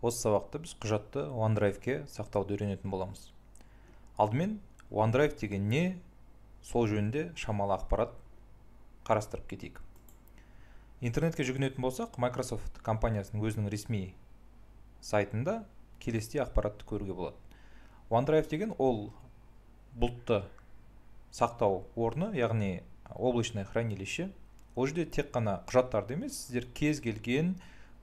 Осы сабақта біз құжатты OneDrive-ке сақтауды үйренетін боламыз. Алдымен OneDrive деген не, сол жөнінде шамалы ақпарат қарастырып кетейік. Интернетке жүгінетін болсақ, Microsoft компаниясының өзінің ресми сайтында келесідей ақпаратты көруге болады. OneDrive деген ол бұлтты сақтау орны, яғни облачное хранилище. Ол жерде тек қана құжаттарды емес, сіздер кез келген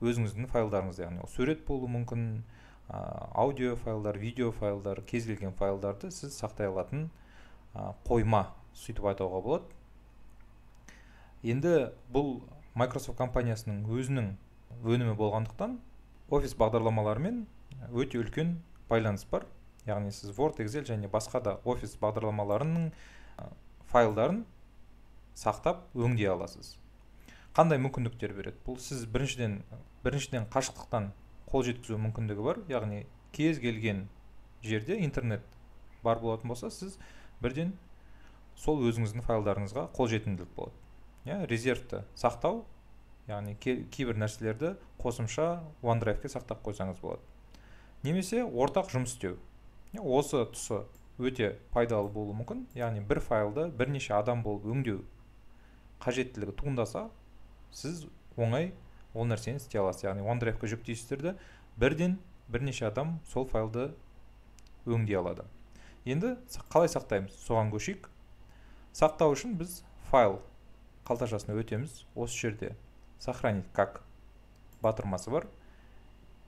өзіңіздің файлдарыңызды, яғни сурет болуы мүмкін, аудио файлдар, видео файлдар, кез келген файлдарды сіз сақтай алатын қойма, сөйтіп айтуға болады. Енді бұл Microsoft компаниясының өзінің өнімі болғандықтан офис бағдарламаларымен өте үлкен байланыс бар. Яғни сіз Word, Excel және басқа да офис бағдарламаларының файлдарын сақтап өңдей аласыз. Қандай мүмкіндіктер береді? Бұл сіз біріншіден қашықтықтан қол жеткізу мүмкіндігі бар. Яғни кез келген жерде интернет бар болатын болса, сіз бірден сол өзіңіздің файлдарыңызға қол жетімділік болады. Резервті сақтау, яғни кейбір нәрселерді қосымша OneDrive-ке сақтап қойсаңыз болады. Немесе ортақ жұмыс істеу. Осы тұсы өте пайдалы болуы мүмкін. Яғни бір файлды бірнеше адам болып өңдеу қажеттілігі туындаса, сіз оңай ол нәрсені істей аласыз. Яғни OneDrive-қа жүктейсіздерді бірден бірнеше адам сол файлды өңдей алады. Енді қалай сақтаймыз? Соған көшейік. Сақтау үшін біз файл қалташасына өтеміз. Осы жерде сохранить как батырмасы бар.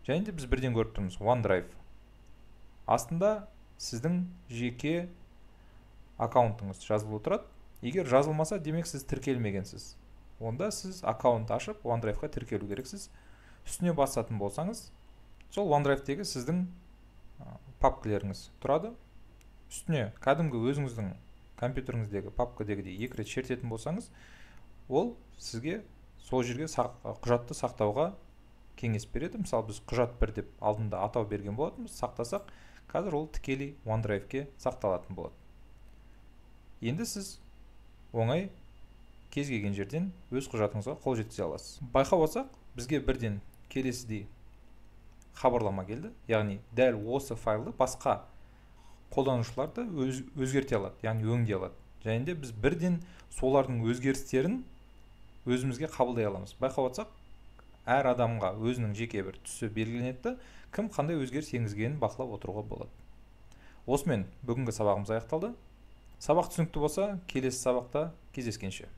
Және де біз бірден көріп тұрмыз OneDrive. Астында сіздің жеке аккаунтыңыз жазылып отырады. Егер жазылмаса, демек сіз тіркелмегенсіз. Онда сіз аккаунт ашып OneDrive-қа тіркелу керексіз. Үстіне басатын болсаңыз, сол OneDrive-тегі сіздің папкалеріңіз тұрады. Үстіне кәдімгі өзіңіздің компьютеріңіздегі папкадегідей екі рет шертетін болсаңыз, ол сізге сол жерге құжатты сақтауға кеңес береді. Мысалы, біз құжат 1 деп алдында атау берген болатынбыз, сақтасақ, қазір ол тікелей OneDrive-ке сақталатын болады. Енді сіз оңай кез келген жерден өз құжатыңызға қол жеткізе аласыз. Байқап отырсақ, бізге бірден келесідей хабарлама келді. Яғни дәл осы файлды басқа қолданушыларды өзгерте алады, яғни өңдей алады. Және де біз бірден солардың өзгерістерін өзімізге қабылдай аламыз. Байқап отырсақ, әр адамға өзінің жеке бір түсі белгіленеді, кім қандай өзгеріс енгізгенін бақылап отыруға болады. Осымен бүгінгі сабағымыз аяқталды. Сабақ түсінікті болса, келесі сабақта кездескенше.